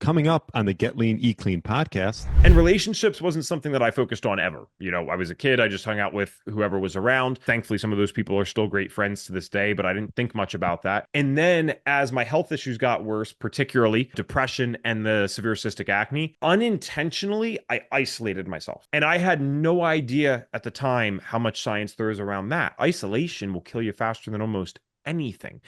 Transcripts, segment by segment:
coming up on the Get Lean, Eat Clean podcast. And relationships wasn't something that I focused on ever. You know, I was a kid. I just hung out with whoever was around. Thankfully, some of those people are still great friends to this day, but I didn't think much about that. And then as my health issues got worse, particularly depression and the severe cystic acne, unintentionally, I isolated myself. And I had no idea at the time how much science there is around that. Isolation will kill you faster than almost anything.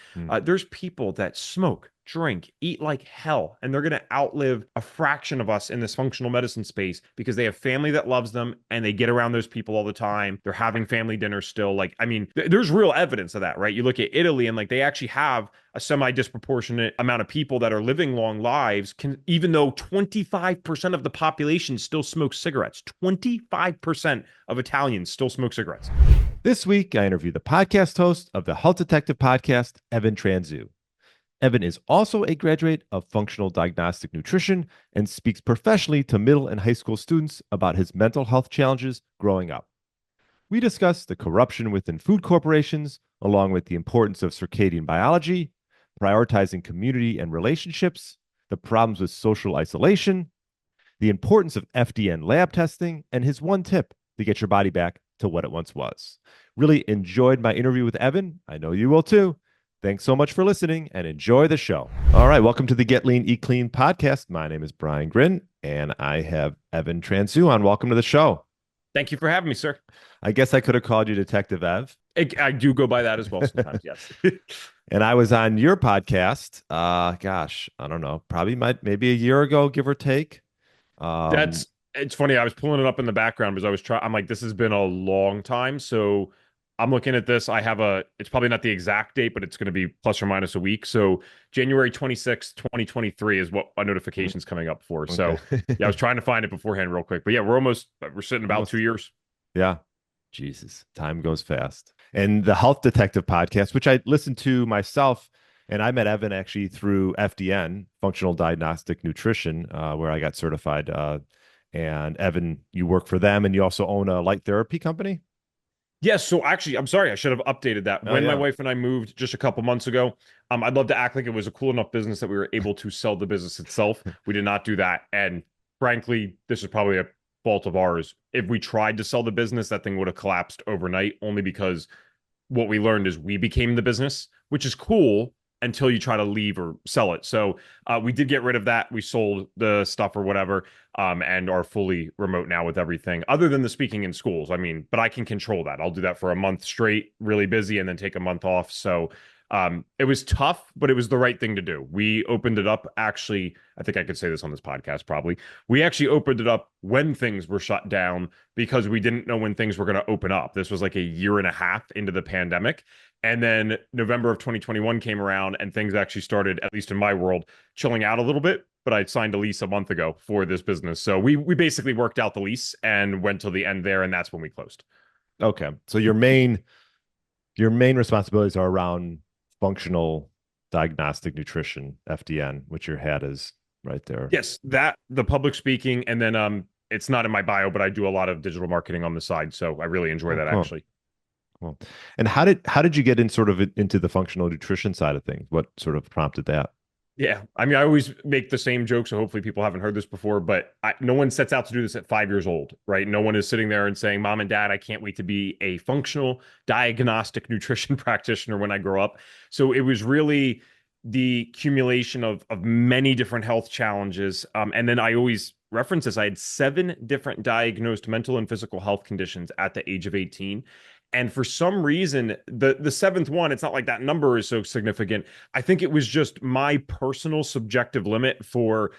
There's people that smoke, drink, eat like hell, and they're going to outlive a fraction of us in this functional medicine space because they have family that loves them and they get around those people all the time. They're having family dinners still. Like, I mean, there's real evidence of that, right? You look at Italy and like they actually have a semi-disproportionate amount of people that are living long lives, even though 25% of the population still smokes cigarettes. 25% of Italians still smoke cigarettes. This week, I interview the podcast host of the Health Detective podcast, Evan Transue. Evan is also a graduate of Functional Diagnostic Nutrition and speaks professionally to middle and high school students about his mental health challenges growing up. We discuss the corruption within food corporations, along with the importance of circadian biology, prioritizing community and relationships, the problems with social isolation, the importance of FDN lab testing, and his one tip to get your body back to what it once was. Really enjoyed my interview with Evan. I know you will too. Thanks so much for listening and enjoy the show. All right, welcome to the Get Lean, Eat Clean podcast. My name is Brian Gryn, and I have Evan Transue on. Welcome to the show. Thank you for having me, sir. I guess I could have called you Detective Ev. I do go by that as well sometimes, yes. And I was on your podcast, I don't know, probably maybe a year ago, give or take. It's funny. I was pulling it up in the background because I'm like, this has been a long time. So I'm looking at this. It's probably not the exact date, but it's going to be plus or minus a week. So January 26th, 2023 is what my notification's coming up for. Okay. So yeah, I was trying to find it beforehand real quick, but yeah, we're sitting about 2 years. Yeah. Jesus, time goes fast. And the Health Detective podcast, which I listened to myself, and I met Evan actually through FDN, Functional Diagnostic Nutrition, where I got certified. And Evan, you work for them, and you also own a light therapy company? Yes. So actually, I'm sorry, I should have updated that. When my wife and I moved just a couple months ago, I'd love to act like it was a cool enough business that we were able to sell the business itself. We did not do that. And frankly, this is probably a fault of ours. If we tried to sell the business, that thing would have collapsed overnight, only because what we learned is we became the business, which is cool until you try to leave or sell it. So we did get rid of that. We sold the stuff or whatever, and are fully remote now with everything other than the speaking in schools. I mean, but I can control that. I'll do that for a month straight, really busy, and then take a month off. So it was tough, but it was the right thing to do. We opened it up. Actually, I think I could say this on this podcast, probably. We actually opened it up when things were shut down because we didn't know when things were going to open up. This was like a year and a half into the pandemic. And then November of 2021 came around and things actually started, at least in my world, chilling out a little bit. But I signed a lease a month ago for this business. So we basically worked out the lease and went till the end there. And that's when we closed. Okay. So your main responsibilities are around functional diagnostic nutrition, FDN, which your hat is right there. Yes, that, the public speaking, and then it's not in my bio, but I do a lot of digital marketing on the side. So I really enjoy that actually. Well, and how did you get into the functional nutrition side of things? What sort of prompted that? Yeah, I mean, I always make the same joke, so hopefully people haven't heard this before, but no one sets out to do this at 5 years old, right? No one is sitting there and saying, Mom and Dad, I can't wait to be a functional diagnostic nutrition practitioner when I grow up. So it was really the accumulation of many different health challenges. And then I always reference this. I had 7 different diagnosed mental and physical health conditions at the age of 18. And for some reason, the seventh one, it's not like that number is so significant. I think it was just my personal subjective limit for,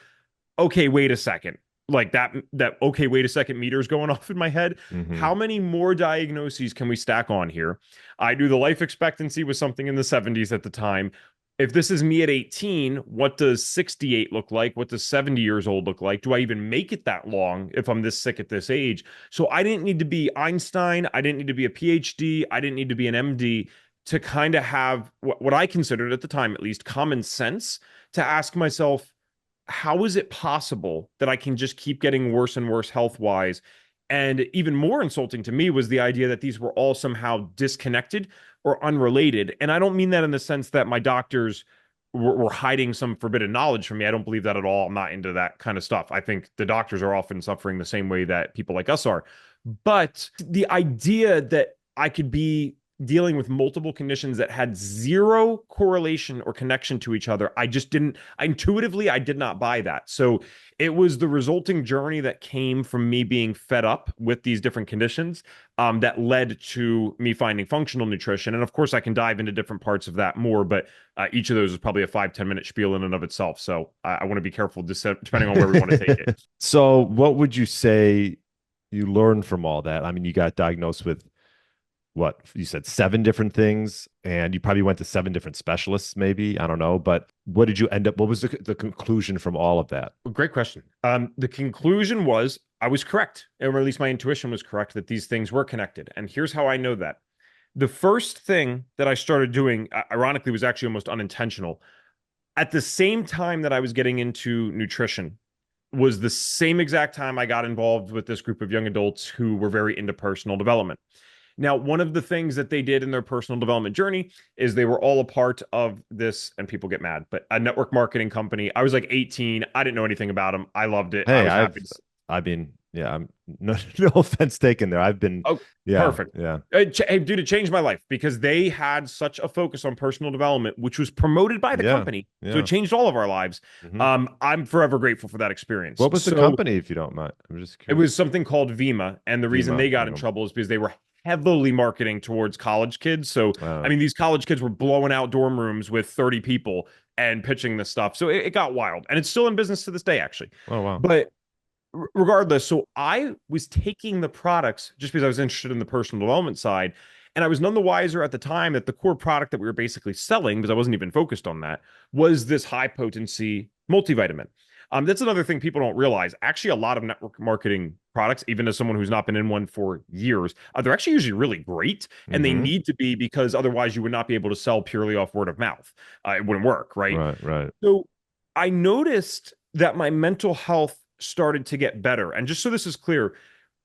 okay, wait a second. Like that, okay, wait a second meter's going off in my head. Mm-hmm. How many more diagnoses can we stack on here? I knew the life expectancy was something in the 70s at the time. If this is me at 18, what does 68 look like? What does 70 years old look like? Do I even make it that long if I'm this sick at this age? So I didn't need to be Einstein. I didn't need to be a PhD. I didn't need to be an MD to kind of have what I considered at the time, at least, common sense to ask myself, how is it possible that I can just keep getting worse and worse health-wise? And even more insulting to me was the idea that these were all somehow disconnected or unrelated. And I don't mean that in the sense that my doctors were hiding some forbidden knowledge from me. I don't believe that at all. I'm not into that kind of stuff. I think the doctors are often suffering the same way that people like us are. But the idea that I could be dealing with multiple conditions that had zero correlation or connection to each other, I just didn't, intuitively, I did not buy that. So it was the resulting journey that came from me being fed up with these different conditions that led to me finding functional nutrition. And of course, I can dive into different parts of that more, but each of those is probably a 5-10 minute spiel in and of itself. So I want to be careful depending on where we want to take it. So what would you say you learned from all that? I mean, you got diagnosed with what you said, 7 different things, and you probably went to 7 different specialists, maybe. I don't know. But what did you end up? What was the conclusion from all of that? Great question. The conclusion was I was correct, or at least my intuition was correct that these things were connected. And here's how I know that. The first thing that I started doing, ironically, was actually almost unintentional. At the same time that I was getting into nutrition, was the same exact time I got involved with this group of young adults who were very into personal development. Now, one of the things that they did in their personal development journey is they were all a part of this, and people get mad, but a network marketing company. I was like 18. I didn't know anything about them. I loved it. Hey, I mean, yeah, I'm no offense taken there. I've been, yeah, perfect. Yeah. Hey, dude, it changed my life because they had such a focus on personal development, which was promoted by the company. So it changed all of our lives. I'm forever grateful for that experience. What was the company, if you don't mind? I'm just curious. It was something called Vima. And the reason they got in trouble is because they were heavily marketing towards college kids. So, I mean, these college kids were blowing out dorm rooms with 30 people and pitching this stuff. So it got wild. And it's still in business to this day, actually. Oh, wow. But regardless, so I was taking the products just because I was interested in the personal development side. And I was none the wiser at the time that the core product that we were basically selling, because I wasn't even focused on that, was this high potency multivitamin. That's another thing people don't realize. Actually, a lot of network marketing products, even as someone who's not been in one for years, they're actually usually really great. And they need to be, because otherwise you would not be able to sell purely off word of mouth. It wouldn't work, right? Right. So I noticed that my mental health started to get better. And just so this is clear,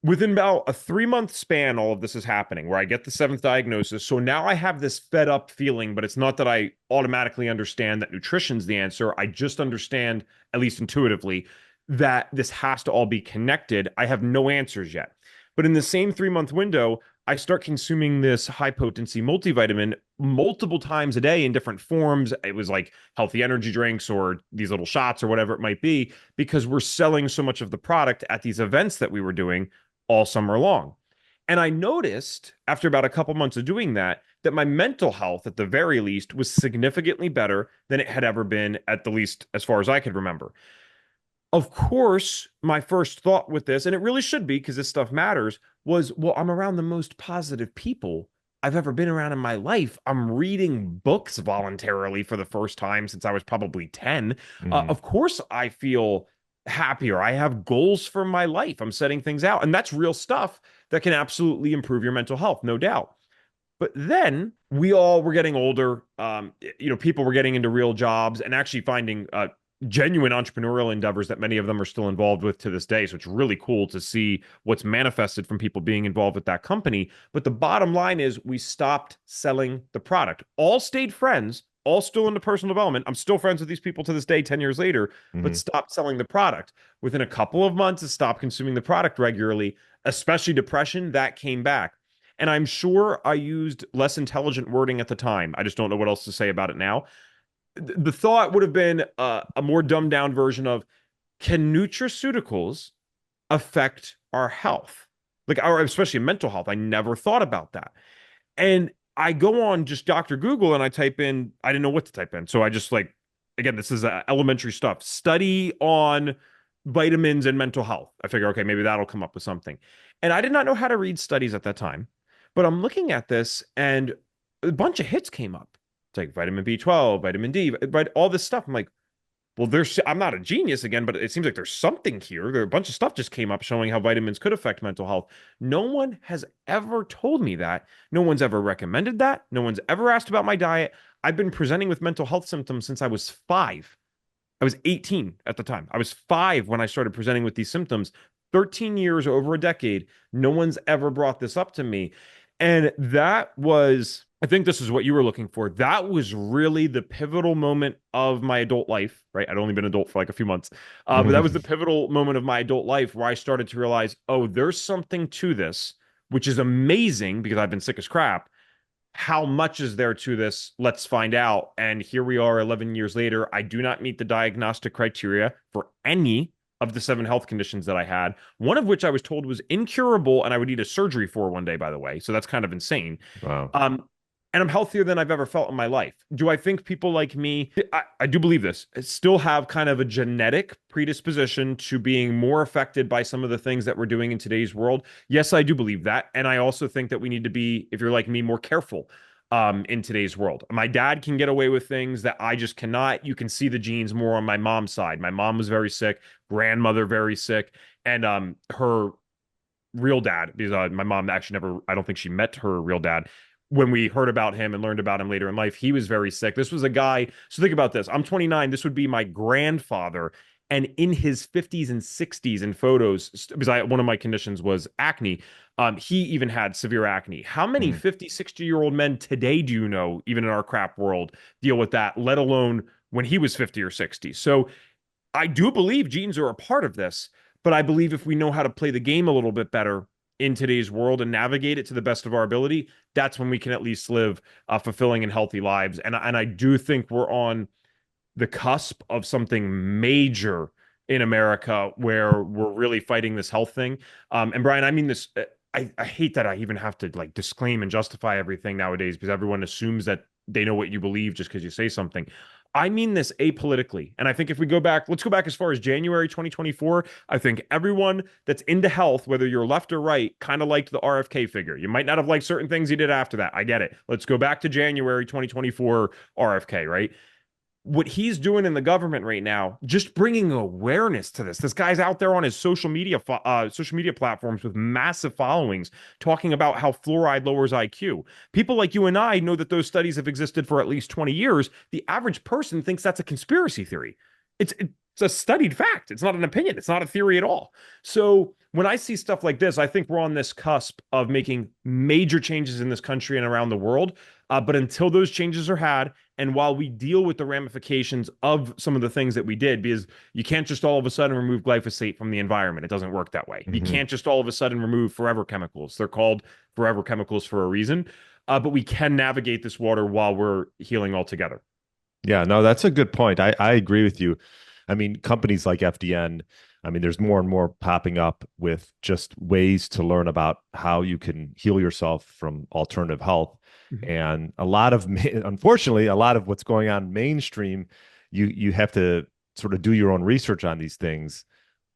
within about a 3-month span, all of this is happening where I get the 7th diagnosis. So now I have this fed up feeling, but it's not that I automatically understand that nutrition's the answer. I just understand, at least intuitively, that this has to all be connected. I have no answers yet. But in the same 3-month window, I start consuming this high potency multivitamin multiple times a day in different forms. It was like healthy energy drinks or these little shots or whatever it might be, because we're selling so much of the product at these events that we were doing all summer long. And I noticed after about a couple months of doing that, that my mental health, at the very least, was significantly better than it had ever been, at the least as far as I could remember. Of course, my first thought with this, and it really should be because this stuff matters, was, well, I'm around the most positive people I've ever been around in my life. I'm reading books voluntarily for the first time since I was probably 10. Of course, I feel happier. I have goals for my life. I'm setting things out. And that's real stuff that can absolutely improve your mental health, no doubt. But then we all were getting older. People were getting into real jobs and actually finding genuine entrepreneurial endeavors that many of them are still involved with to this day. So it's really cool to see what's manifested from people being involved with that company. But the bottom line is we stopped selling the product. All stayed friends, all still into personal development. I'm still friends with these people to this day, 10 years later, but stopped selling the product. Within a couple of months of stopped consuming the product regularly, especially depression, that came back. And I'm sure I used less intelligent wording at the time. I just don't know what else to say about it now. The thought would have been a more dumbed down version of, can nutraceuticals affect our health? Like our, especially mental health. I never thought about that. And I go on just Dr. Google and I type in, I didn't know what to type in. So I just again, this is elementary stuff. Study on vitamins and mental health. I figure, okay, maybe that'll come up with something. And I did not know how to read studies at that time, but I'm looking at this and a bunch of hits came up. It's like vitamin B12, vitamin D, right? All this stuff. I'm like, well, I'm not a genius again, but it seems like there's something here. There a bunch of stuff just came up showing how vitamins could affect mental health. No one has ever told me that. No one's ever recommended that. No one's ever asked about my diet. I've been presenting with mental health symptoms since I was 5. I was 18 at the time. I was 5 when I started presenting with these symptoms. 13 years, over a decade. No one's ever brought this up to me. And that was I think this is what you were looking for. That was really the pivotal moment of my adult life, right? I'd only been adult for like a few months. But that was the pivotal moment of my adult life where I started to realize, oh, there's something to this, which is amazing because I've been sick as crap. How much is there to this? Let's find out. And here we are 11 years later. I do not meet the diagnostic criteria for any of the 7 health conditions that I had, one of which I was told was incurable and I would need a surgery for one day, by the way. So that's kind of insane. Wow. And I'm healthier than I've ever felt in my life. Do I think people like me, I do believe this, still have kind of a genetic predisposition to being more affected by some of the things that we're doing in today's world? Yes, I do believe that. And I also think that we need to be, if you're like me, more careful in today's world. My dad can get away with things that I just cannot. You can see the genes more on my mom's side. My mom was very sick, grandmother very sick, and her real dad, because my mom actually never, I don't think she met her real dad. When we heard about him and learned about him later in life, he was very sick. This was a guy. So think about this. I'm 29. This would be my grandfather. And in his 50s and 60s in photos, because one of my conditions was acne, he even had severe acne. How many 50, 60-year-old men today do you know, even in our crap world, deal with that, let alone when he was 50 or 60? So I do believe genes are a part of this, but I believe if we know how to play the game a little bit better in today's world and navigate it to the best of our ability, that's when we can at least live fulfilling and healthy lives. And I do think we're on the cusp of something major in America where we're really fighting this health thing. And Brian, I mean this. I hate that I even have to like disclaim and justify everything nowadays because everyone assumes that they know what you believe just because you say something. I mean this apolitically. And I think if we go back, let's go back as far as January 2024. I think everyone that's into health, whether you're left or right, kind of liked the RFK figure. You might not have liked certain things he did after that. I get it. Let's go back to January 2024 RFK, right? What he's doing in the government right now, just bringing awareness to this. This guy's out there on his social media platforms with massive followings, talking about how fluoride lowers IQ. People like you and I know that those studies have existed for at least 20 years. The average person thinks that's a conspiracy theory. It's a studied fact. It's not an opinion. It's not a theory at all. So when I see stuff like this, I think we're on this cusp of making major changes in this country and around the world. But until those changes are had, and while we deal with the ramifications of some of the things that we did, because you can't just all of a sudden remove glyphosate from the environment. It doesn't work that way. You can't just all of a sudden remove forever chemicals. They're called forever chemicals for a reason. But we can navigate this water while we're healing altogether. Yeah, no, that's a good point. I agree with you. I mean, companies like FDN, I mean, there's more and more popping up with just ways to learn about how you can heal yourself from alternative health. And a lot of, unfortunately, a lot of what's going on mainstream, you have to sort of do your own research on these things.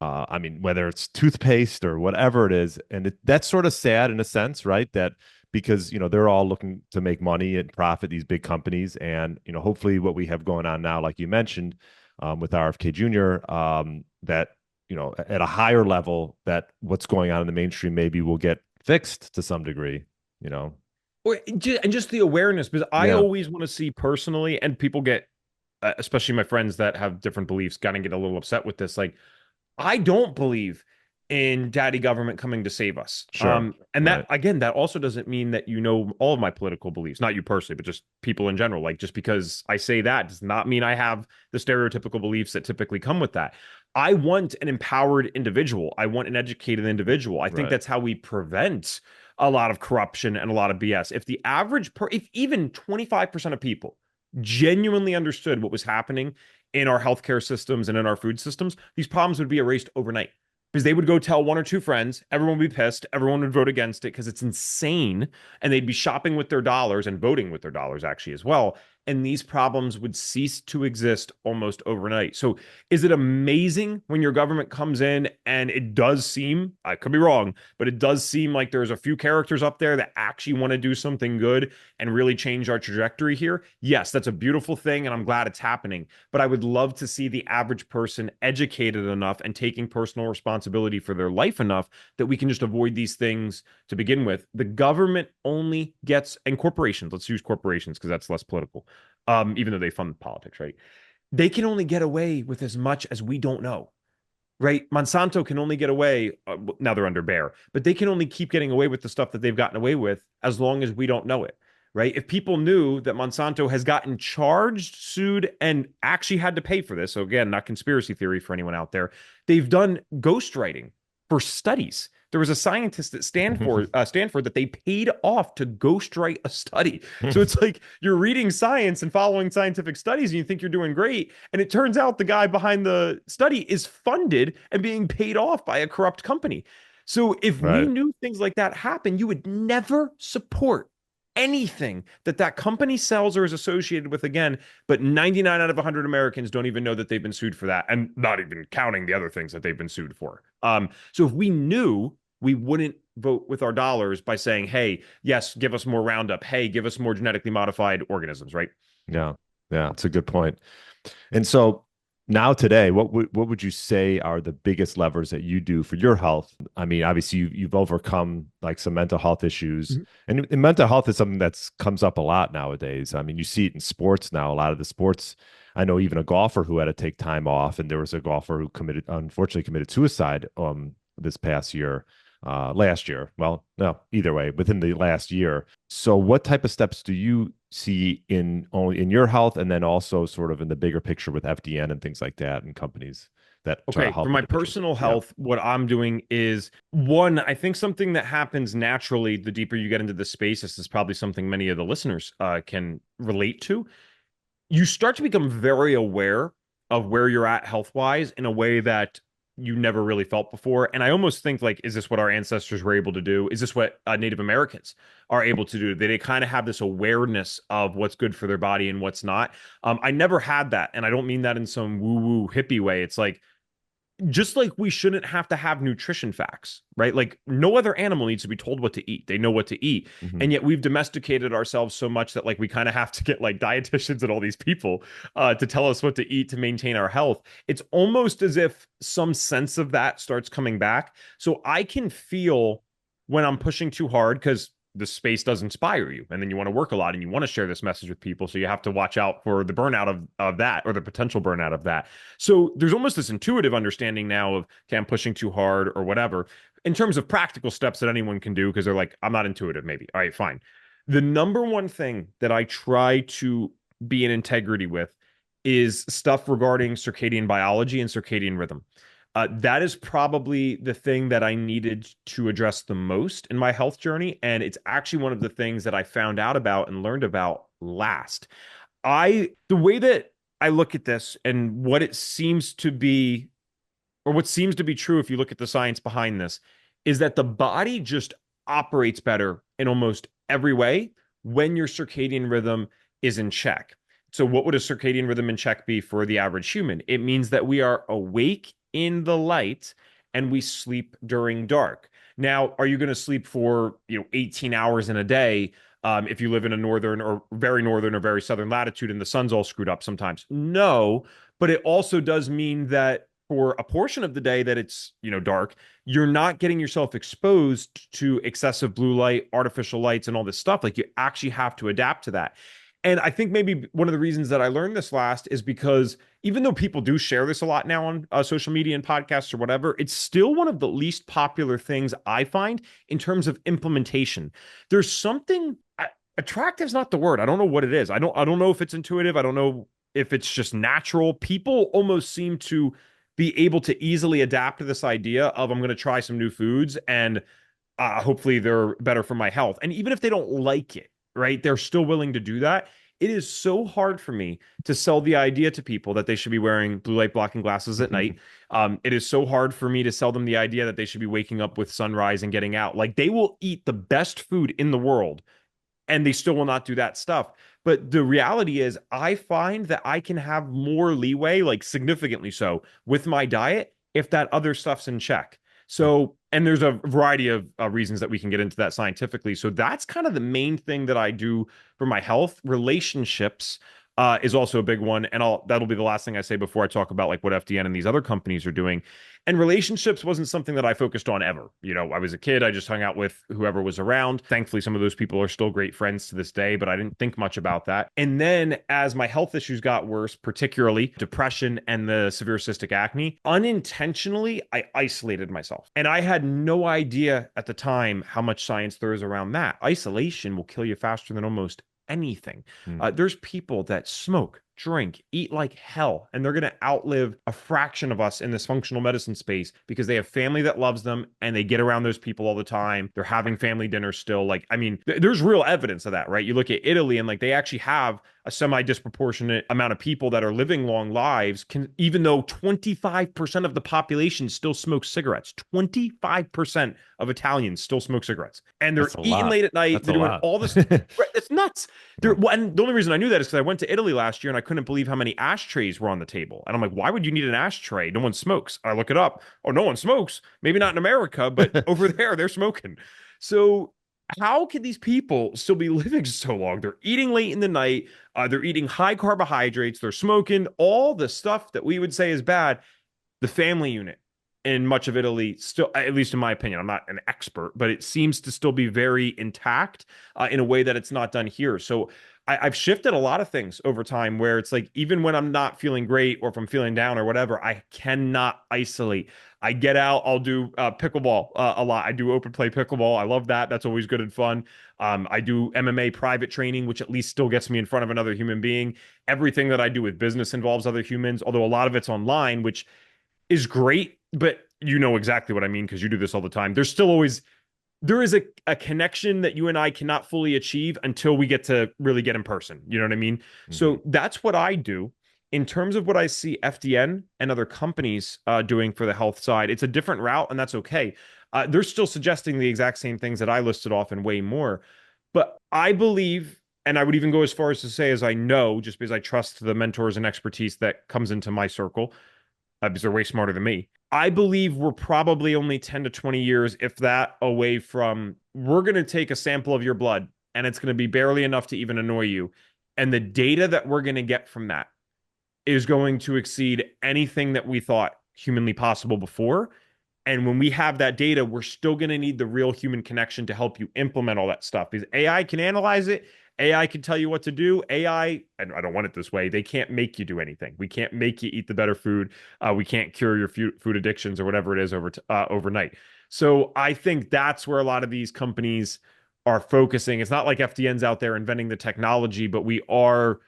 I mean, whether it's toothpaste or whatever it is, and that's sort of sad in a sense, right? That because they're all looking to make money and profit, these big companies, and hopefully what we have going on now, like you mentioned, with RFK Jr., that at a higher level, that what's going on in the mainstream maybe will get fixed to some degree. And just the awareness, because I always want to see personally, and people get, especially my friends that have different beliefs, kind of get a little upset with this. Like, I don't believe in daddy government coming to save us. Sure. And that, again, that also doesn't mean that all of my political beliefs, not you personally, but just people in general. Like, just because I say that does not mean I have the stereotypical beliefs that typically come with that. I want an empowered individual. I want an educated individual. I think that's how we prevent a lot of corruption and a lot of BS. If the average, if even 25% of people genuinely understood what was happening in our healthcare systems and in our food systems, these problems would be erased overnight. Because they would go tell one or two friends, everyone would be pissed, everyone would vote against it because it's insane. And they'd be shopping with their dollars and voting with their dollars actually as well. And these problems would cease to exist almost overnight. So is it amazing when your government comes in and it does seem, I could be wrong, but it does seem like there's a few characters up there that actually want to do something good and really change our trajectory here? Yes, that's a beautiful thing, and I'm glad it's happening. But I would love to see the average person educated enough and taking personal responsibility for their life enough that we can just avoid these things to begin with. The government only gets, and corporations, let's use corporations because that's less political. Even though they fund politics, right? They can only get away with as much as we don't know, right? Monsanto can only get away, now they're under Bayer, but they can only keep getting away with the stuff that they've gotten away with as long as we don't know it. right? If people knew that Monsanto has gotten charged, sued, and actually had to pay for this, so again, not conspiracy theory for anyone out there, they've done ghostwriting for studies. There was a scientist at Stanford that they paid off to ghostwrite a study. So it's like you're reading science and following scientific studies and you think you're doing great. And it turns out the guy behind the study is funded and being paid off by a corrupt company. So if we Right. knew things like that happen, you would never support anything that that company sells or is associated with again. But 99 out of 100 Americans don't even know that they've been sued for that, and not even counting the other things that they've been sued for. So if we knew, we wouldn't vote with our dollars by saying, hey, yes, give us more Roundup. Hey, give us more genetically modified organisms, right? Yeah. Yeah. It's a good point. And so now today, what would you say are the biggest levers that you do for your health? I mean, obviously you've overcome like some mental health issues, and mental health is something that's comes up a lot nowadays. I mean, you see it in sports now. A lot of the sports, I know even a golfer who had to take time off, and there was a golfer who unfortunately committed suicide this past year, last year. Well, no, either way, within the last year. So what type of steps do you see in only in your health, and then also sort of in the bigger picture with FDN and things like that, and companies that try to Okay, for help my individuals? personal Yeah. health, what I'm doing is one, I think something that happens naturally the deeper you get into the space. This is probably something many of the listeners can relate to. You start to become very aware of where you're at health wise in a way that you never really felt before. And I almost think like, is this what our ancestors were able to do? Is this what Native Americans are able to do? They kind of have this awareness of what's good for their body and what's not. I never had that. And I don't mean that in some woo woo hippie way. It's like, just like we shouldn't have to have nutrition facts, right? Like no other animal needs to be told what to eat. They know what to eat. Hmm. And yet we've domesticated ourselves so much that like we kind of have to get like dietitians and all these people to tell us what to eat to maintain our health. It's almost as if some sense of that starts coming back. So I can feel when I'm pushing too hard because the space does inspire you and then you want to work a lot and you want to share this message with people, so you have to watch out for the burnout of that, or the potential burnout of that. So there's almost this intuitive understanding now of, okay, I'm pushing too hard or whatever, in terms of practical steps that anyone can do, because they're like, I'm not intuitive, maybe. All right, fine. The number one thing that I try to be in integrity with is stuff regarding circadian biology and circadian rhythm. That is probably the thing that I needed to address the most in my health journey. And it's actually one of the things that I found out about and learned about last. The way that I look at this and what it seems to be, or what seems to be true if you look at the science behind this, is that the body just operates better in almost every way when your circadian rhythm is in check. So, what would a circadian rhythm in check be for the average human? It means that we are awake in the light and we sleep during dark. Now, are you going to sleep for 18 hours in a day if you live in a northern or very southern latitude and the sun's all screwed up sometimes? No, but it also does mean that for a portion of the day that it's dark, you're not getting yourself exposed to excessive blue light, artificial lights, and all this stuff. Like you actually have to adapt to that. And I think maybe one of the reasons that I learned this last is because even though people do share this a lot now on social media and podcasts or whatever, it's still one of the least popular things I find in terms of implementation. There's something attractive is not the word. I don't know what it is. I don't know if it's intuitive. I don't know if it's just natural. People almost seem to be able to easily adapt to this idea of, I'm going to try some new foods and hopefully they're better for my health. And even if they don't like it, right, they're still willing to do that. It is so hard for me to sell the idea to people that they should be wearing blue light blocking glasses at night. It is so hard for me to sell them the idea that they should be waking up with sunrise and getting out. Like they will eat the best food in the world and they still will not do that stuff. But the reality is, I find that I can have more leeway, like significantly so, with my diet if that other stuff's in check. So, and there's a variety of reasons that we can get into that scientifically. So that's kind of the main thing that I do for my health. Relationships is also a big one, and that'll be the last thing I say before I talk about like what FDN and these other companies are doing. And relationships wasn't something that I focused on ever. I was a kid. I just hung out with whoever was around. Thankfully, some of those people are still great friends to this day, but I didn't think much about that. And then as my health issues got worse, particularly depression and the severe cystic acne, unintentionally, I isolated myself. And I had no idea at the time how much science there is around that. Isolation will kill you faster than almost anything. Hmm. There's people that smoke, drink, eat like hell, and they're going to outlive a fraction of us in this functional medicine space because they have family that loves them and they get around those people all the time. They're having family dinners still. Like, I mean, there's real evidence of that, right? You look at Italy and like they actually have a semi-disproportionate amount of people that are living long lives, even though 25% of the population still smokes cigarettes. 25% of Italians still smoke cigarettes. And they're That's a eating lot. late at night. That's They're a doing lot. all this. It's nuts. And the only reason I knew that is because I went to Italy last year and I couldn't believe how many ashtrays were on the table. And I'm like, why would you need an ashtray? No one smokes. I look it up. Oh, no one smokes. Maybe not in America, but over there, they're smoking. So how can these people still be living so long? They're eating late in the night. They're eating high carbohydrates. They're smoking all the stuff that we would say is bad. The family unit in much of Italy still, at least in my opinion, I'm not an expert, but it seems to still be very intact in a way that it's not done here. So I've shifted a lot of things over time where it's like, even when I'm not feeling great or if I'm feeling down or whatever, I cannot isolate. I get out, I'll do pickleball a lot. I do open play pickleball. I love that. That's always good and fun. I do MMA private training, which at least still gets me in front of another human being. Everything that I do with business involves other humans, although a lot of it's online, which is great, but you know exactly what I mean because you do this all the time. There is a connection that you and I cannot fully achieve until we get to really get in person. You know what I mean? Mm-hmm. So that's what I do. In terms of what I see FDN and other companies doing for the health side, it's a different route, and that's okay. They're still suggesting the exact same things that I listed off and way more. But I believe, and I would even go as far as to say, as I know, just because I trust the mentors and expertise that comes into my circle, because they're way smarter than me. I believe we're probably only 10 to 20 years, if that, away from we're going to take a sample of your blood and it's going to be barely enough to even annoy you. And the data that we're going to get from that is going to exceed anything that we thought humanly possible before. And when we have that data, we're still going to need the real human connection to help you implement all that stuff because AI can analyze it. AI can tell you what to do. AI, and I don't want it this way, they can't make you do anything. We can't make you eat the better food. We can't cure your food addictions or whatever it is overnight. So I think that's where a lot of these companies are focusing. It's not like FDN's out there inventing the technology, but we are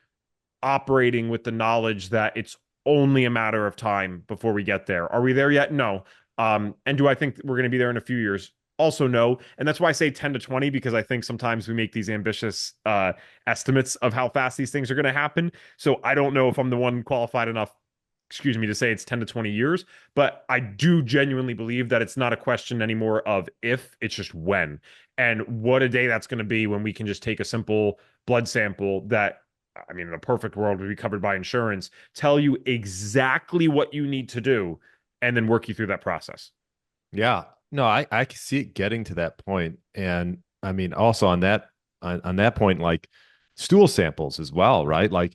operating with the knowledge that it's only a matter of time before we get there. Are we there yet? No. And do I think we're going to be there in a few years? Also, no. And that's why I say 10 to 20, because I think sometimes we make these ambitious estimates of how fast these things are going to happen. So I don't know if I'm the one qualified enough, excuse me, to say it's 10 to 20 years, but I do genuinely believe that it's not a question anymore of if, it's just when. And what a day that's going to be when we can just take a simple blood sample that, I mean, in a perfect world would be covered by insurance, tell you exactly what you need to do, and then work you through that process. Yeah. No, I can see it getting to that point. And I mean, also on that point, like stool samples as well, right? Like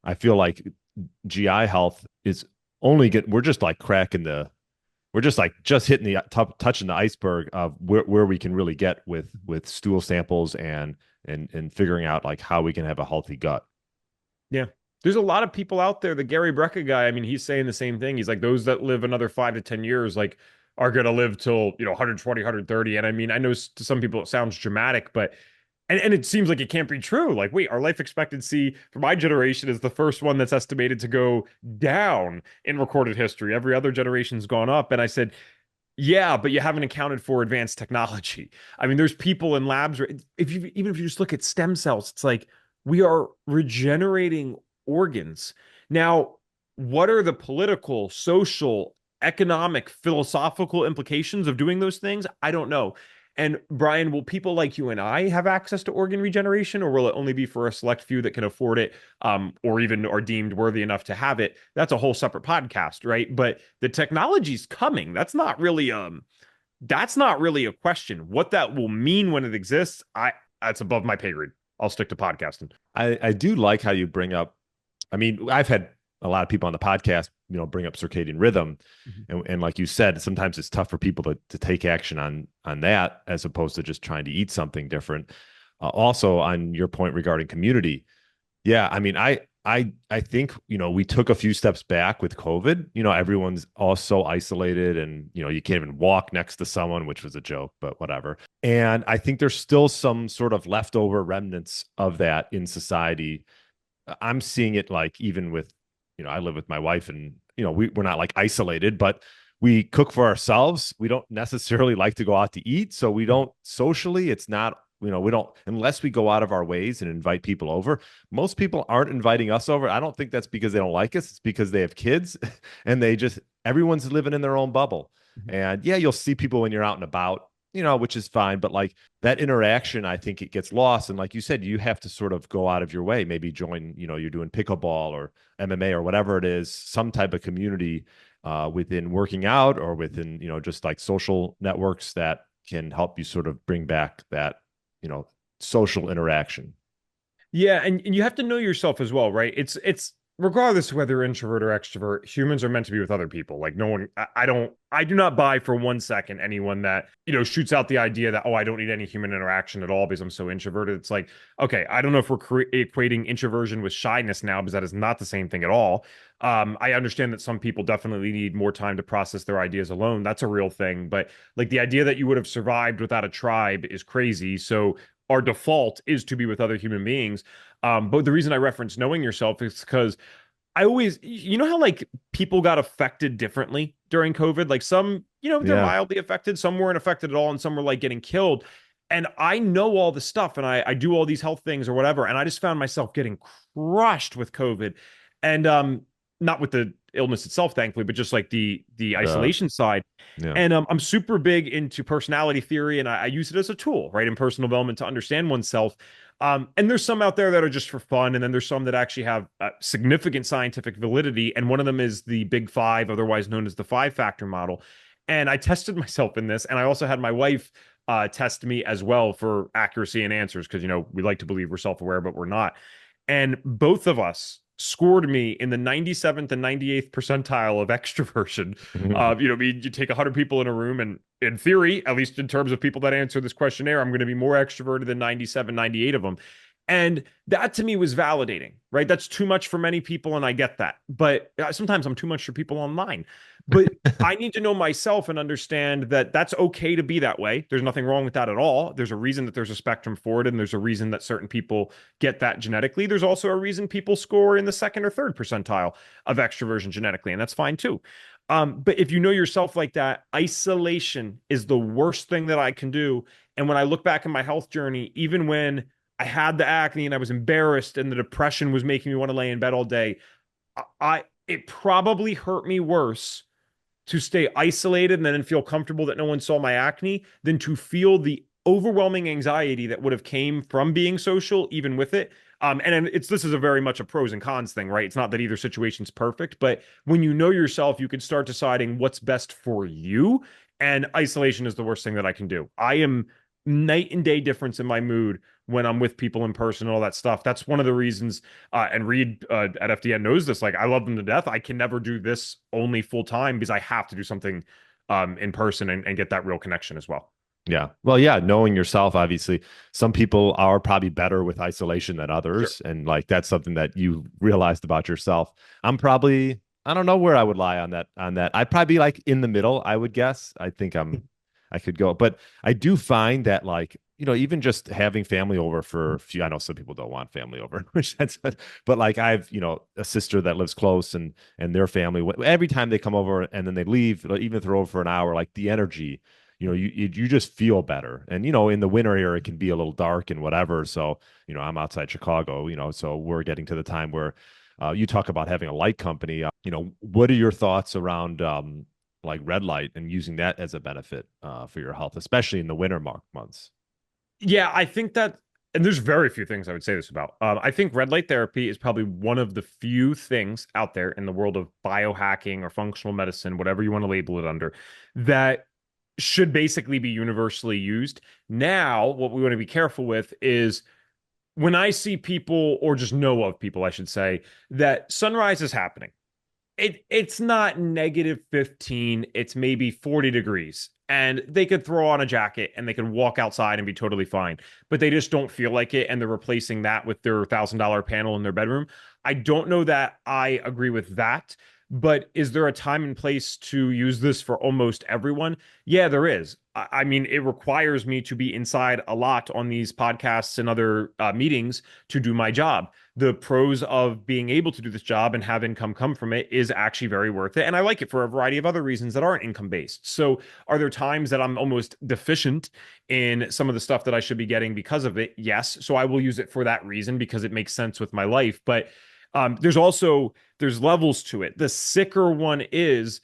I feel like GI health is we're just like we're just like hitting the touching the iceberg of where we can really get with stool samples and figuring out like how we can have a healthy gut. Yeah. There's a lot of people out there. The Gary Brecka guy, I mean, he's saying the same thing. He's like, those that live another 5 to 10 years, like, are going to live till, 120, 130. And I mean, I know to some people it sounds dramatic, but, and it seems like it can't be true. Like, wait, our life expectancy for my generation is the first one that's estimated to go down in recorded history. Every other generation's gone up. And I said, yeah, but you haven't accounted for advanced technology. I mean, there's people in labs, even if you just look at stem cells, it's like we are regenerating organs. Now, what are the political, social, economic, philosophical implications of doing those things? I don't know. And Brian, will people like you and I have access to organ regeneration, or will it only be for a select few that can afford it, or even are deemed worthy enough to have it? That's a whole separate podcast, right? But the technology's coming. That's not really a question. What that will mean when it exists, that's above my pay grade. I'll stick to podcasting. I do like how you bring up, I mean, I've had a lot of people on the podcast, bring up circadian rhythm. Mm-hmm. And like you said, sometimes it's tough for people to take action on that as opposed to just trying to eat something different. Also on your point regarding community. Yeah. I mean, I think, we took a few steps back with COVID. Everyone's all so isolated and, you can't even walk next to someone, which was a joke, but whatever. And I think there's still some sort of leftover remnants of that in society. I'm seeing it like even with, I live with my wife and, we're not like isolated, but we cook for ourselves. We don't necessarily like to go out to eat. So we don't socially, it's not, we don't, unless we go out of our ways and invite people over. Most people aren't inviting us over. I don't think that's because they don't like us. It's because they have kids and everyone's living in their own bubble. And yeah, you'll see people when you're out and about, which is fine. But like that interaction, I think it gets lost. And like you said, you have to sort of go out of your way, maybe join, you're doing pickleball or MMA or whatever it is, some type of community within working out or within, just like social networks that can help you sort of bring back that, social interaction. Yeah, and you have to know yourself as well, right? It's regardless of whether you're introvert or extrovert, humans are meant to be with other people. Like no one, I do not buy for 1 second anyone that, shoots out the idea that, oh, I don't need any human interaction at all because I'm so introverted. It's like, okay, I don't know if we're equating introversion with shyness now, because that is not the same thing at all. I understand that some people definitely need more time to process their ideas alone. That's a real thing. But like the idea that you would have survived without a tribe is crazy. So our default is to be with other human beings. But the reason I reference knowing yourself is because I always, how like people got affected differently during COVID? Like some, they're Yeah. mildly affected, some weren't affected at all, and some were like getting killed. And I know all this stuff and I do all these health things or whatever. And I just found myself getting crushed with COVID. And not with the illness itself, thankfully, but just like the isolation side. Yeah. And I'm super big into personality theory, and I use it as a tool, right, in personal development to understand oneself. And there's some out there that are just for fun, and then there's some that actually have significant scientific validity. And one of them is the Big Five, otherwise known as the five factor model. And I tested myself in this, and I also had my wife test me as well for accuracy and answers because, we like to believe we're self-aware, but we're not. And both of us scored me in the 97th and 98th percentile of extroversion. You take 100 people in a room, and in theory, at least in terms of people that answer this questionnaire, I'm going to be more extroverted than 97, 98 of them. And that to me was validating, right? That's too much for many people, and I get that. But sometimes I'm too much for people online. But I need to know myself and understand that that's okay to be that way. There's nothing wrong with that at all. There's a reason that there's a spectrum for it, and there's a reason that certain people get that genetically. There's also a reason people score in the second or third percentile of extroversion genetically, and that's fine too. But if you know yourself like that, isolation is the worst thing that I can do. And when I look back in my health journey, even when I had the acne and I was embarrassed and the depression was making me want to lay in bed all day, it probably hurt me worse to stay isolated and then feel comfortable that no one saw my acne than to feel the overwhelming anxiety that would have came from being social, even with it. And this is a very much a pros and cons thing, right? It's not that either situation's perfect, but when you know yourself, you can start deciding what's best for you. And isolation is the worst thing that I can do. I am night and day difference in my mood when I'm with people in person and all that stuff. That's one of the reasons, and Reed at FDN knows this, like I love them to death. I can never do this only full time because I have to do something in person and get that real connection as well. Yeah. Well, yeah, knowing yourself, obviously, some people are probably better with isolation than others. Sure. And like that's something that you realized about yourself. I don't know where I would lie on that. I'd probably be like in the middle, I would guess. I could go, but I do find that like, even just having family over for a few, I know some people don't want family over, which but like I've, a sister that lives close and their family, every time they come over and then they leave, even if they're over for an hour, like the energy, you just feel better. And, in the winter here, it can be a little dark and whatever. So, I'm outside Chicago, so we're getting to the time where you talk about having a light company. What are your thoughts around like red light and using that as a benefit for your health, especially in the winter months? Yeah, I think that, and there's very few things I would say this about. I think red light therapy is probably one of the few things out there in the world of biohacking or functional medicine, whatever you want to label it under, that should basically be universally used. Now, what we want to be careful with is when I see people, or just know of people, I should say, that sunrise is happening. It's not -15, it's maybe 40 degrees. And they could throw on a jacket and they could walk outside and be totally fine. But they just don't feel like it, and they're replacing that with their $1,000 panel in their bedroom. I don't know that I agree with that. But is there a time and place to use this for almost everyone? Yeah, there is. I mean, it requires me to be inside a lot on these podcasts and other meetings to do my job. The pros of being able to do this job and have income come from it is actually very worth it. And I like it for a variety of other reasons that aren't income based. So, are there times that I'm almost deficient in some of the stuff that I should be getting because of it? Yes. So, I will use it for that reason because it makes sense with my life. But there's levels to it. The sicker one is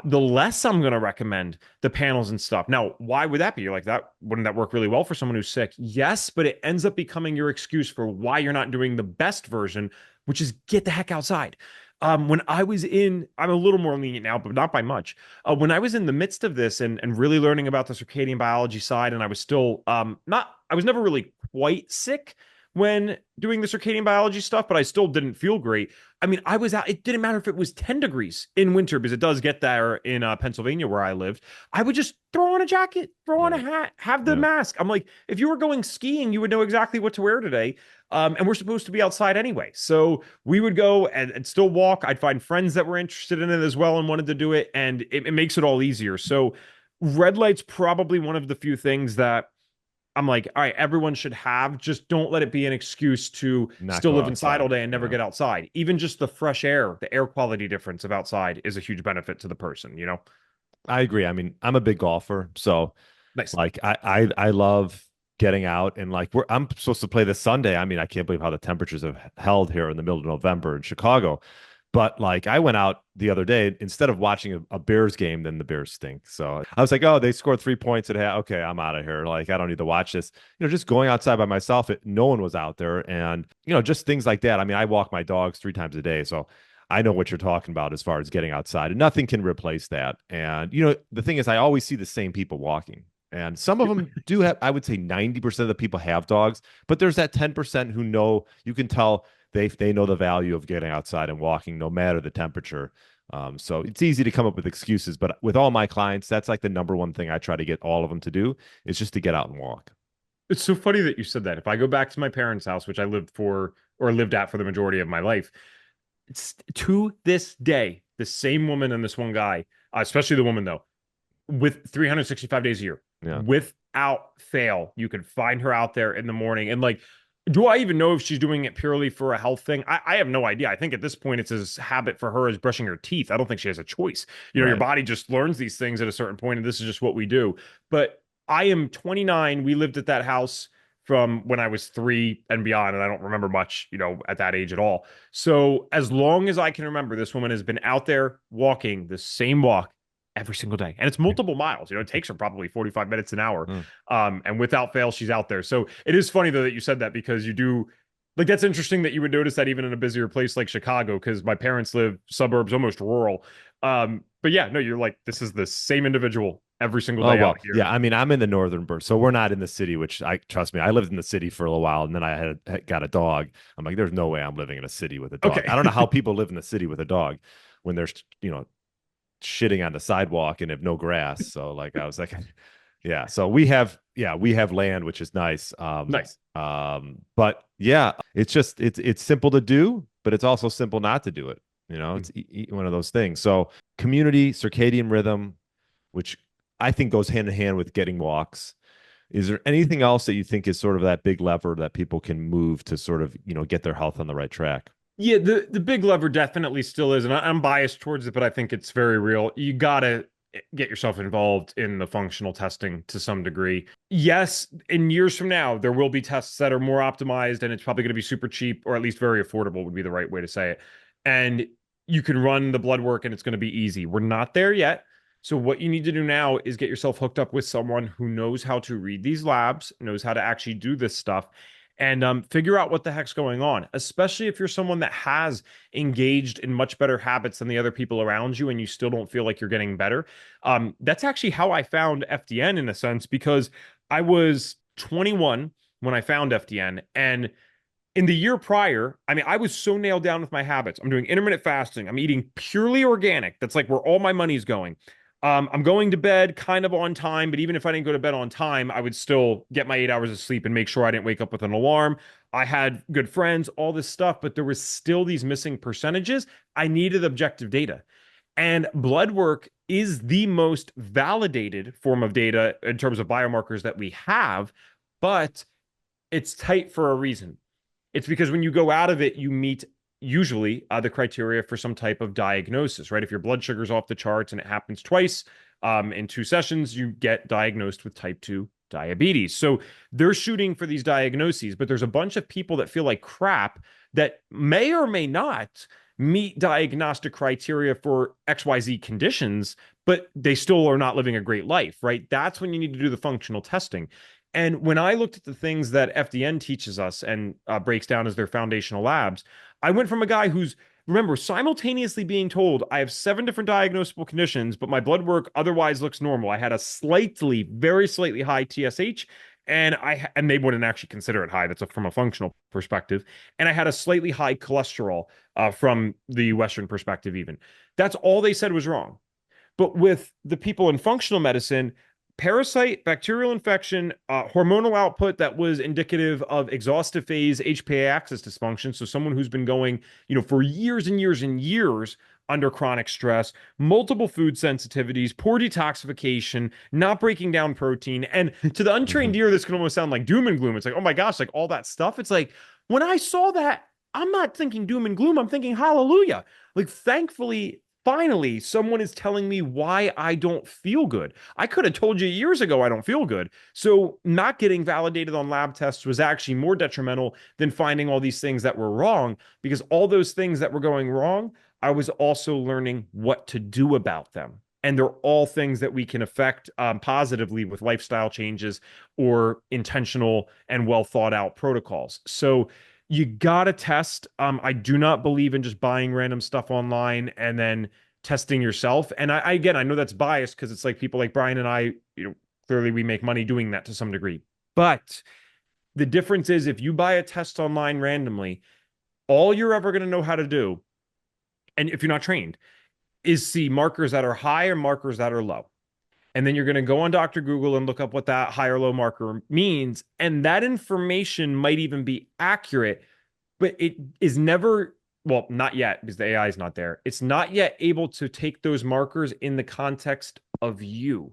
the less I'm going to recommend the panels and stuff. Now, why would that be? You're like, that wouldn't that work really well for someone who's sick? Yes, but it ends up becoming your excuse for why you're not doing the best version, which is get the heck outside. When I was in, I'm a little more lenient now, but not by much. When I was in the midst of this and really learning about the circadian biology side, and I was still I was never really quite sick when doing the circadian biology stuff, but I still didn't feel great. I mean, I was out. It didn't matter if it was 10 degrees in winter because it does get there in Pennsylvania where I lived. I would just throw on a jacket, throw on a hat, have the mask. I'm like, if you were going skiing, you would know exactly what to wear today. And we're supposed to be outside anyway. So we would go and still walk. I'd find friends that were interested in it as well and wanted to do it. And it makes it all easier. So red light's probably one of the few things that I'm like, all right, everyone should have. Just don't let it be an excuse to Not still go live inside outside. all day and never get outside. Even just the fresh air, the air quality difference of outside is a huge benefit to the person, you know? I agree. I mean, I'm a big golfer, so Nice. like I love getting out and like I'm supposed to play this Sunday. I mean, I can't believe how the temperatures have held here in the middle of November in Chicago. But like I went out the other day instead of watching a Bears game, then the Bears stink. So I was like, oh, they scored 3 points at half. Okay, I'm out of here. Like I don't need to watch this. Just going outside by myself. No one was out there, and just things like that. I mean, I walk my dogs 3 times a day, so I know what you're talking about as far as getting outside, and nothing can replace that. And the thing is, I always see the same people walking. And some of them do have, I would say 90% of the people have dogs, but there's that 10% who know, you can tell they know the value of getting outside and walking no matter the temperature. So it's easy to come up with excuses, but with all my clients, that's like the number one thing I try to get all of them to do is just to get out and walk. It's so funny that you said that. If I go back to my parents' house, which I lived at for the majority of my life, it's to this day, the same woman and this one guy, especially the woman though, with 365 days a year, Yeah. without fail, you can find her out there in the morning. And like, do I even know if she's doing it purely for a health thing? I have no idea. I think at this point, it's as habit for her as brushing her teeth. I don't think she has a choice. Your Right. body just learns these things at a certain point, and this is just what we do. But I am 29. We lived at that house from when I was 3 and beyond, and I don't remember much, at that age at all. So as long as I can remember, this woman has been out there walking the same walk every single day, and it's multiple miles. It takes her probably 45 minutes an hour. And without fail, she's out there. So it is funny though that you said that, because you do, like, that's interesting that you would notice that even in a busier place like Chicago, because my parents live suburbs, almost rural. But yeah, no, you're like, this is the same individual every single day out here. Yeah, I mean, I'm in the northern bird, so we're not in the city, which trust me, I lived in the city for a little while, and then I got a dog. I'm like, there's no way I'm living in a city with a dog. Okay. I don't know how people live in the city with a dog when there's, shitting on the sidewalk and have no grass. So like, I was like, yeah, so we have land, which is nice. Nice. But yeah, it's simple to do, but it's also simple not to do it. It's one of those things. So community, circadian rhythm, which I think goes hand in hand with getting walks. Is there anything else that you think is sort of that big lever that people can move to sort of, get their health on the right track? Yeah, the big lever definitely still is, and I'm biased towards it, but I think it's very real. You gotta get yourself involved in the functional testing to some degree. Yes, in years from now, there will be tests that are more optimized, and it's probably going to be super cheap, or at least very affordable would be the right way to say it. And you can run the blood work, and it's going to be easy. We're not there yet. So what you need to do now is get yourself hooked up with someone who knows how to read these labs, knows how to actually do this stuff, and figure out what the heck's going on, especially if you're someone that has engaged in much better habits than the other people around you and you still don't feel like you're getting better. That's actually how I found FDN in a sense, because I was 21 when I found FDN. And in the year prior, I mean, I was so nailed down with my habits. I'm doing intermittent fasting. I'm eating purely organic. That's like where all my money's going. I'm going to bed kind of on time, but even if I didn't go to bed on time, I would still get my 8 hours of sleep and make sure I didn't wake up with an alarm. I had good friends, all this stuff, but there was still these missing percentages. I needed objective data. And blood work is the most validated form of data in terms of biomarkers that we have, but it's tight for a reason. It's because when you go out of it, you meet usually the criteria for some type of diagnosis, right? If your blood sugar's off the charts and it happens twice in 2 sessions, you get diagnosed with type 2 diabetes. So they're shooting for these diagnoses, but there's a bunch of people that feel like crap that may or may not meet diagnostic criteria for XYZ conditions, but they still are not living a great life, right? That's when you need to do the functional testing. And when I looked at the things that FDN teaches us and breaks down as their foundational labs, I went from a guy who's, remember, simultaneously being told I have 7 different diagnosable conditions, but my blood work otherwise looks normal. I had a slightly, very slightly high TSH, and they wouldn't actually consider it high. That's from a functional perspective. And I had a slightly high cholesterol from the Western perspective, even. That's all they said was wrong. But with the people in functional medicine, parasite, bacterial infection, hormonal output that was indicative of exhaustive phase HPA axis dysfunction. So someone who's been going, for years and years and years under chronic stress, multiple food sensitivities, poor detoxification, not breaking down protein. And to the untrained ear, this can almost sound like doom and gloom. It's like, oh my gosh, like all that stuff. It's like, when I saw that, I'm not thinking doom and gloom. I'm thinking hallelujah. Like, thankfully, finally, someone is telling me why I don't feel good. I could have told you years ago I don't feel good. So not getting validated on lab tests was actually more detrimental than finding all these things that were wrong, because all those things that were going wrong, I was also learning what to do about them. And they're all things that we can affect positively with lifestyle changes or intentional and well thought out protocols. So you gotta test. I do not believe in just buying random stuff online and then testing yourself. And again, I know that's biased because it's like people like Brian and I, clearly we make money doing that to some degree. But the difference is, if you buy a test online randomly, all you're ever going to know how to do, and if you're not trained, is see markers that are high or markers that are low. And then you're going to go on Dr. Google and look up what that high or low marker means. And that information might even be accurate, but it is never, well, not yet, because the AI is not there. It's not yet able to take those markers in the context of you.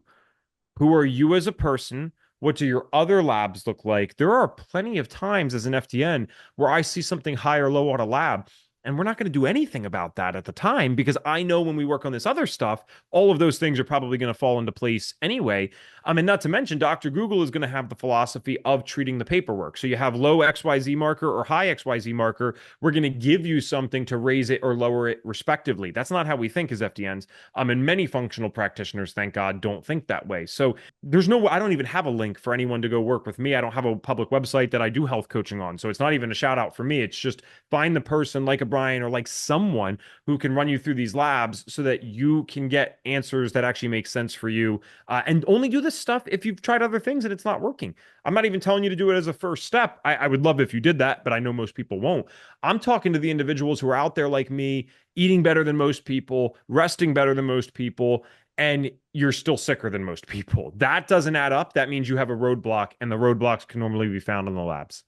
Who are you as a person? What do your other labs look like? There are plenty of times as an FDN where I see something high or low on a lab, and we're not going to do anything about that at the time, because I know when we work on this other stuff, all of those things are probably going to fall into place anyway. And not to mention, Dr. Google is going to have the philosophy of treating the paperwork. So you have low XYZ marker or high XYZ marker. We're going to give you something to raise it or lower it respectively. That's not how we think as FDNs. And many functional practitioners, thank God, don't think that way. So I don't even have a link for anyone to go work with me. I don't have a public website that I do health coaching on. So it's not even a shout out for me. It's just find the person like a Brian or like someone who can run you through these labs so that you can get answers that actually make sense for you. And only do this stuff if you've tried other things and it's not working. I'm not even telling you to do it as a first step. I would love if you did that, but I know most people won't. I'm talking to the individuals who are out there like me, eating better than most people, resting better than most people, and you're still sicker than most people. That doesn't add up. That means you have a roadblock, and the roadblocks can normally be found in the labs.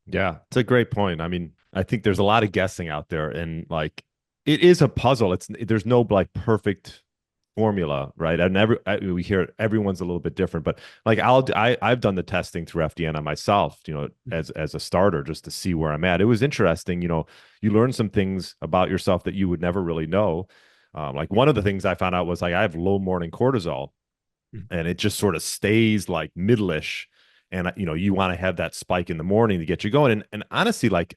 Yeah, it's a great point. I mean, I think there's a lot of guessing out there, and like it is a puzzle. There's no like perfect formula, right? And we hear everyone's a little bit different, but like I've done the testing through FDN on myself, as a starter, just to see where I'm at. It was interesting, you learn some things about yourself that you would never really know. Like one of the things I found out was like I have low morning cortisol, and it just sort of stays like middle-ish. And you want to have that spike in the morning to get you going. And honestly, like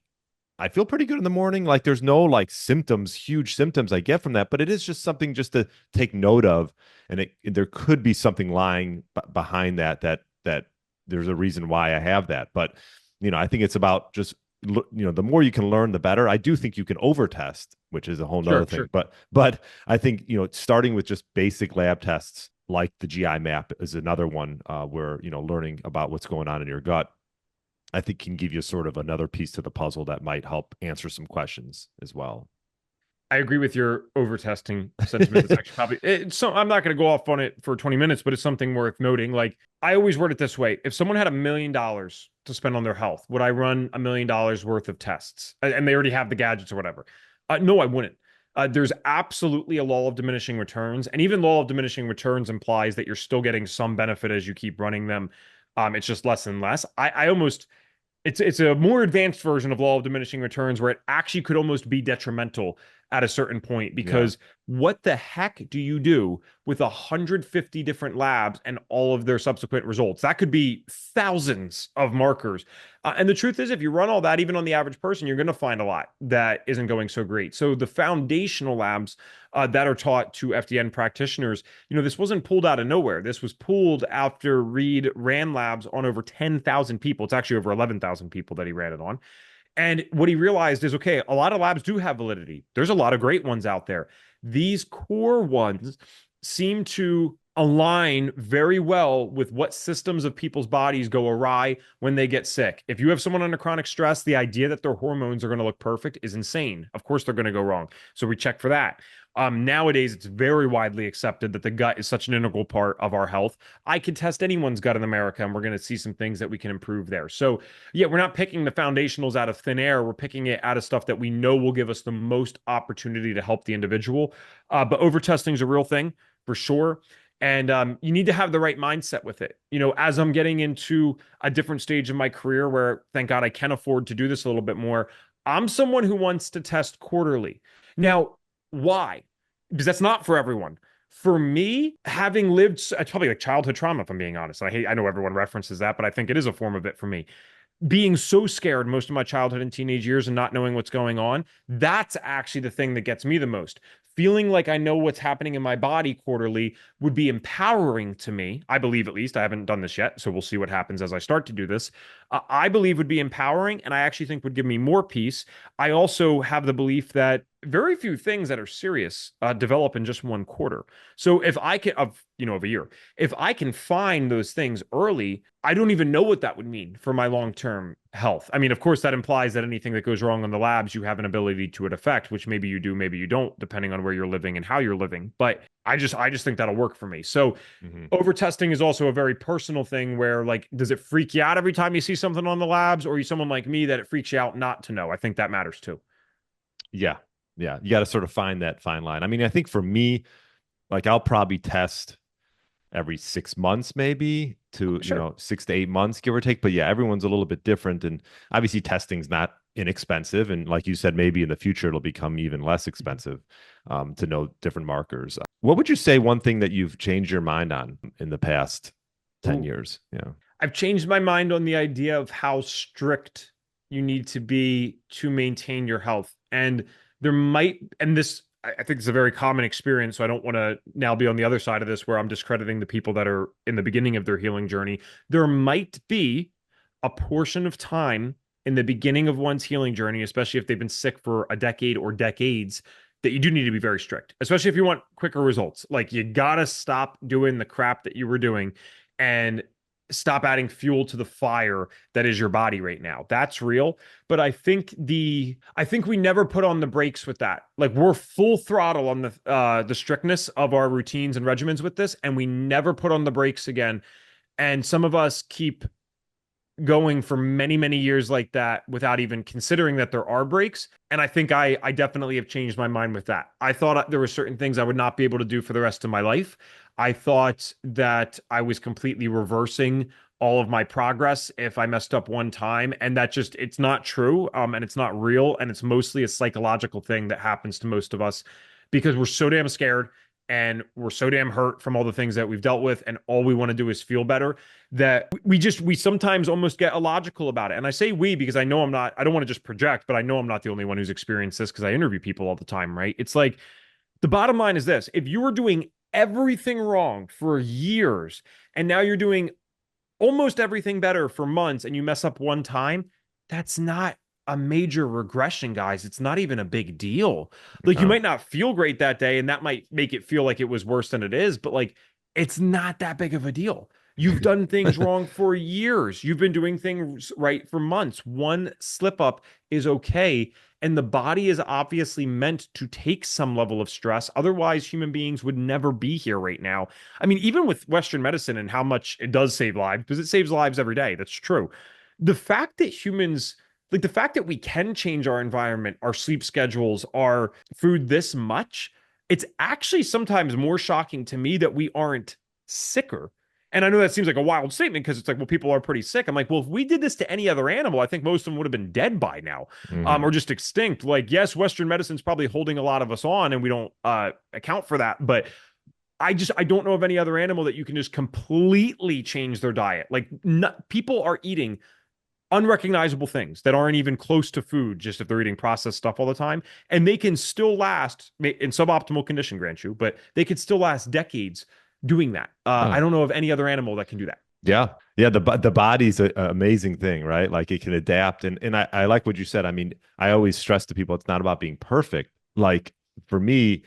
I feel pretty good in the morning. Like there's no like huge symptoms I get from that, but it is just something just to take note of. And there could be something lying behind that there's a reason why I have that. But, I think it's about just, the more you can learn, the better. I do think you can overtest, which is a whole nother thing. Sure. But I think, starting with just basic lab tests, like the GI map is another one where, learning about what's going on in your gut, I think can give you sort of another piece to the puzzle that might help answer some questions as well. I agree with your over testing sentiment. That's actually probably so. I'm not going to go off on it for 20 minutes, but it's something worth noting. Like I always word it this way: if someone had $1 million to spend on their health, would I run $1 million worth of tests? And they already have the gadgets or whatever. No, I wouldn't. There's absolutely a law of diminishing returns, and even law of diminishing returns implies that you're still getting some benefit as you keep running them. It's just less and less. I almost it's a more advanced version of law of diminishing returns where it actually could almost be detrimental at a certain point because what the heck do you do with 150 different labs and all of their subsequent results? That could be thousands of markers. And the truth is, if you run all that, even on the average person, you're going to find a lot that isn't going so great. So the foundational labs that are taught to FDN practitioners, this wasn't pulled out of nowhere. This was pulled after Reed ran labs on over 10,000 people. It's actually over 11,000 people that he ran it on. And what he realized is, okay, a lot of labs do have validity. There's a lot of great ones out there. These core ones seem to align very well with what systems of people's bodies go awry when they get sick. If you have someone under chronic stress, the idea that their hormones are going to look perfect is insane. Of course, they're going to go wrong. So we check for that. Nowadays, it's very widely accepted that the gut is such an integral part of our health. I could test anyone's gut in America, and we're going to see some things that we can improve there. So, yeah, we're not picking the foundationals out of thin air. We're picking it out of stuff that we know will give us the most opportunity to help the individual. But over-testing is a real thing for sure. And you need to have the right mindset with it. As I'm getting into a different stage of my career where, thank God, I can afford to do this a little bit more, I'm someone who wants to test quarterly. Now, why? Because that's not for everyone. For me, having lived, it's probably like childhood trauma, if I'm being honest. I know everyone references that, but I think it is a form of it for me. Being so scared most of my childhood and teenage years and not knowing what's going on, that's actually the thing that gets me the most. Feeling like I know what's happening in my body quarterly would be empowering to me. I believe, at least. I haven't done this yet, so we'll see what happens as I start to do this. I believe would be empowering, and I actually think would give me more peace. I also have the belief that very few things that are serious develop in just one quarter. So if I can, of a year, if I can find those things early, I don't even know what that would mean for my long-term health. I mean, of course, that implies that anything that goes wrong on the labs, you have an ability to affect, which maybe you do, maybe you don't, depending on where you're living and how you're living. But I just think that'll work for me. So over testing is also a very personal thing where, like, does it freak you out every time you see something on the labs, or are you someone like me that it freaks you out not to know? I think that matters too. Yeah. Yeah. You got to sort of find that fine line. I mean, I think for me, like I'll probably test every 6 months, maybe to, Sure. 6 to 8 months, give or take. But yeah, everyone's a little bit different. And obviously testing's not inexpensive. And like you said, maybe in the future, it'll become even less expensive to know different markers. What would you say one thing that you've changed your mind on in the past 10 years? Yeah. I've changed my mind on the idea of how strict you need to be to maintain your health. And this, I think it's a very common experience. So I don't want to now be on the other side of this where I'm discrediting the people that are in the beginning of their healing journey. There might be a portion of time in the beginning of one's healing journey, especially if they've been sick for a decade or decades, that you do need to be very strict, especially if you want quicker results. Like you got to stop doing the crap that you were doing and stop adding fuel to the fire that is your body right now. That's real. But I think we never put on the brakes with that. Like we're full throttle on the strictness of our routines and regimens with this, and we never put on the brakes again. And some of us keep going for many, many years like that without even considering that there are breaks. And I think I definitely have changed my mind with that. I thought there were certain things I would not be able to do for the rest of my life. I thought that I was completely reversing all of my progress if I messed up one time. And it's not true. And it's not real. And it's mostly a psychological thing that happens to most of us because we're so damn scared and we're so damn hurt from all the things that we've dealt with. And all we want to do is feel better that we sometimes almost get illogical about it. And I say we, because I don't want to just project, but I know I'm not the only one who's experienced this because I interview people all the time, right? It's like, the bottom line is this: if you were doing everything wrong for years and now you're doing almost everything better for months and you mess up one time, that's not a major regression, guys. It's not even a big deal. Like you might not feel great that day and that might make it feel like it was worse than it is, but like it's not that big of a deal. You've done things wrong for years. You've been doing things right for months. One slip up is okay. And the body is obviously meant to take some level of stress. Otherwise, human beings would never be here right now. I mean, even with Western medicine and how much it does save lives, because it saves lives every day. That's true. The fact that humans, like the fact that we can change our environment, our sleep schedules, our food this much, it's actually sometimes more shocking to me that we aren't sicker. And I know that seems like a wild statement because it's like, well, people are pretty sick. I'm like, well, if we did this to any other animal, I think most of them would have been dead by now, Mhm. or just extinct. Like, yes, Western medicine's probably holding a lot of us on, and we don't account for that. But I don't know of any other animal that you can just completely change their diet. Like, people are eating unrecognizable things that aren't even close to food, just if they're eating processed stuff all the time, and they can still last in suboptimal condition, grant you, but they could still last decades doing that. I Huh. don't know of any other animal that can do that. Yeah. Yeah. The body's an amazing thing, right? Like it can adapt. And I like what you said. I mean, I always stress to people, it's not about being perfect. Like for me,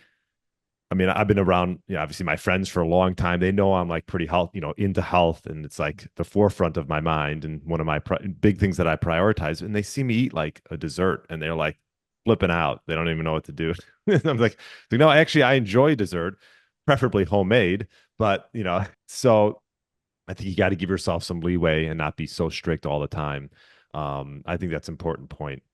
I mean, I've been around, obviously my friends for a long time. They know I'm like pretty health, into health, and it's like the forefront of my mind and one of my big things that I prioritize. And they see me eat like a dessert, and they're like flipping out. They don't even know what to do. I'm like, no, actually, I enjoy dessert, preferably homemade, but so I think you got to give yourself some leeway and not be so strict all the time. I think that's an important point.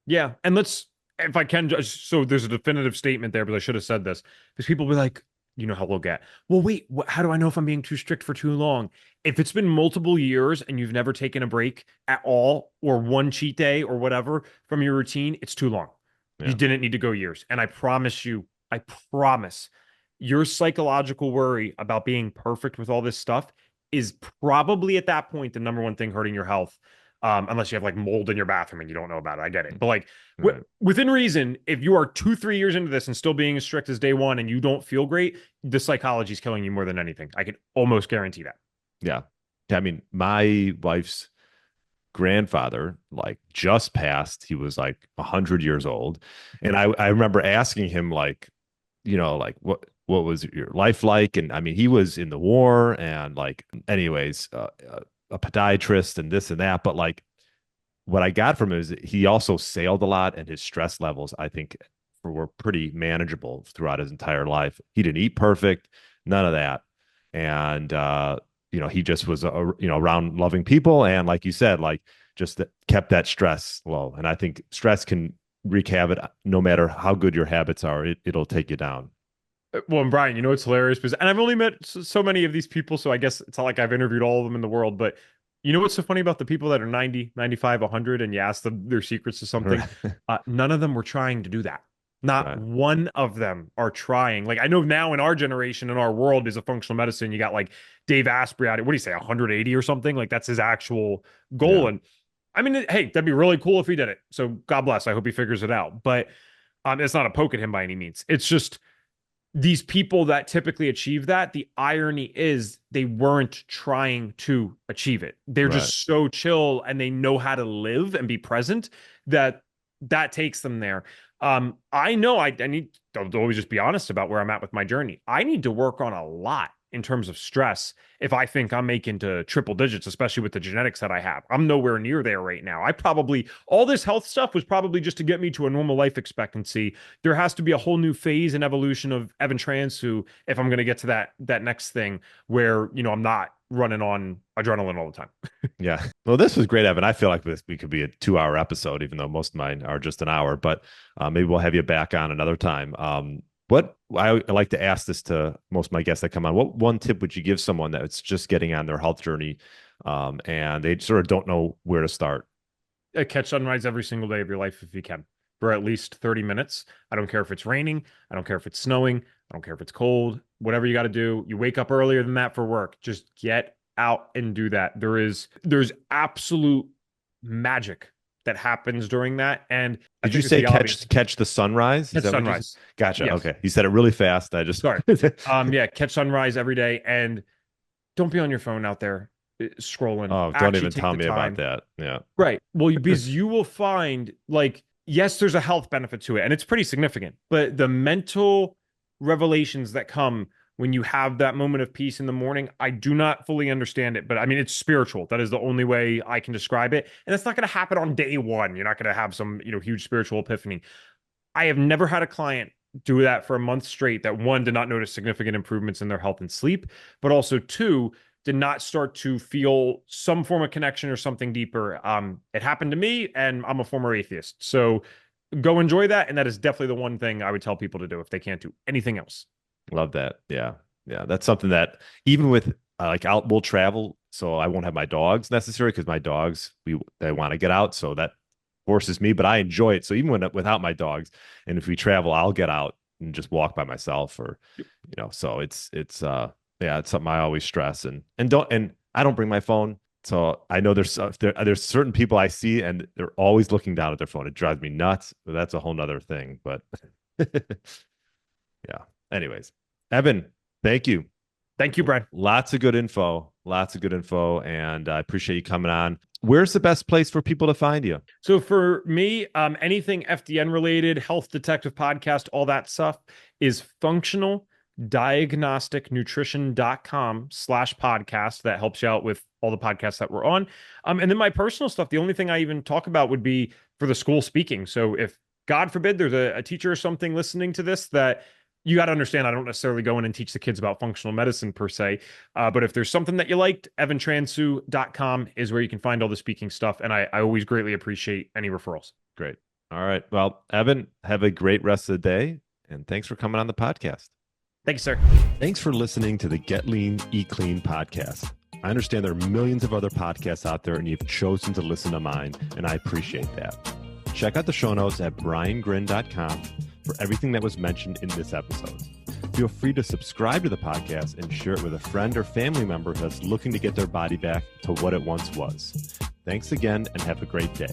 Yeah, and let's, if I can, just so there's a definitive statement there, but I should have said this because people be like, you know how they'll get. Well, wait, how do I know if I'm being too strict for too long? If it's been multiple years and you've never taken a break at all, or one cheat day or whatever from your routine, it's too long. You Yeah. didn't need to go years. And I promise you, I promise, your psychological worry about being perfect with all this stuff is probably at that point the number one thing hurting your health. Unless you have like mold in your bathroom and you don't know about it. I get it. But like Right. within reason, if you are 2, 3 years into this and still being as strict as day one and you don't feel great, the psychology is killing you more than anything. I can almost guarantee that. Yeah. I mean, my wife's grandfather like just passed. He was like 100 years old. And I remember asking him like, like what was your life like? And I mean, he was in the war and like, anyways, a podiatrist and this and that. But like, what I got from him is he also sailed a lot, and his stress levels, I think, were pretty manageable throughout his entire life. He didn't eat perfect, none of that. And, he just was, around loving people. And like you said, like just kept that stress low. And I think stress can wreak havoc no matter how good your habits are. It'll take you down. Well, and Brian, you know, it's hilarious because, and I've only met so many of these people, so I guess it's not like I've interviewed all of them in the world, but you know what's so funny about the people that are 90, 95, 100, and you ask them their secrets to something? Right. None of them were trying to do that. Not Right. one of them are trying. Like I know now in our generation, in our world, is a functional medicine. You got like Dave Asprey out. What do you say, 180 or something? Like that's his actual goal. Yeah. And I mean, hey, that'd be really cool if he did it. So God bless. I hope he figures it out. But it's not a poke at him by any means. It's just these people that typically achieve that, the irony is they weren't trying to achieve it. They're Right. just so chill and they know how to live and be present that that takes them there. I know I need to always just be honest about where I'm at with my journey. I need to work on a lot in terms of stress if I think I'm making to triple digits, especially with the genetics that I have. I'm nowhere near there right now. I probably, all this health stuff was probably just to get me to a normal life expectancy. There has to be a whole new phase and evolution of Evan Transue if I'm going to get to that next thing where, I'm not running on adrenaline all the time. Yeah. Well, this was great, Evan. I feel like we could be a 2 hour episode, even though most of mine are just an hour, but maybe we'll have you back on another time. What I like to ask this to most of my guests that come on, what one tip would you give someone that's just getting on their health journey and they sort of don't know where to start? Catch sunrise every single day of your life if you can for at least 30 minutes. I don't care if it's raining. I don't care if it's snowing. I don't care if it's cold. Whatever you got to do. You wake up earlier than that for work. Just get out and do that. There's absolute magic that happens during that. And Did you say catch the sunrise? Is catch that what you sunrise. Gotcha. Yes. Okay. You said it really fast. I just Sorry. Yeah, catch sunrise every day and don't be on your phone out there scrolling. Oh, don't Actually even take tell the me time. about that. Yeah. Right. Well, because you will find like, yes, there's a health benefit to it, and it's pretty significant, but the mental revelations that come when you have that moment of peace in the morning. I do not fully understand it, but I mean, it's spiritual. That is the only way I can describe it. And it's not going to happen on day one. You're not going to have some, huge spiritual epiphany. I have never had a client do that for a month straight that, one, did not notice significant improvements in their health and sleep, but also, two, did not start to feel some form of connection or something deeper. It happened to me, and I'm a former atheist. So go enjoy that. And that is definitely the one thing I would tell people to do if they can't do anything else. Love that. Yeah. Yeah. That's something that even with we'll travel. So I won't have my dogs necessarily because my dogs, they want to get out. So that forces me, but I enjoy it. So even without my dogs, and if we travel, I'll get out and just walk by myself so it's something I always stress and I don't bring my phone. So I know there's certain people I see and they're always looking down at their phone. It drives me nuts, but that's a whole nother thing. But yeah. Anyways, Evan, thank you. Thank you, Brad. Lots of good info. And I appreciate you coming on. Where's the best place for people to find you? So for me, anything FDN related, health detective podcast, all that stuff is Functional Diagnostic Nutrition.com/podcast. That helps you out with all the podcasts that we're on. And then my personal stuff, the only thing I even talk about would be for the school speaking. So if, God forbid, there's a teacher or something listening to this, that you got to understand, I don't necessarily go in and teach the kids about functional medicine per se. But if there's something that you liked, evantransue.com is where you can find all the speaking stuff. And I always greatly appreciate any referrals. Great. All right. Well, Evan, have a great rest of the day. And thanks for coming on the podcast. Thank you, sir. Thanks for listening to the Get Lean, Eat Clean podcast. I understand there are millions of other podcasts out there, and you've chosen to listen to mine, and I appreciate that. Check out the show notes at briangryn.com for everything that was mentioned in this episode. Feel free to subscribe to the podcast and share it with a friend or family member that's looking to get their body back to what it once was. Thanks again, and have a great day.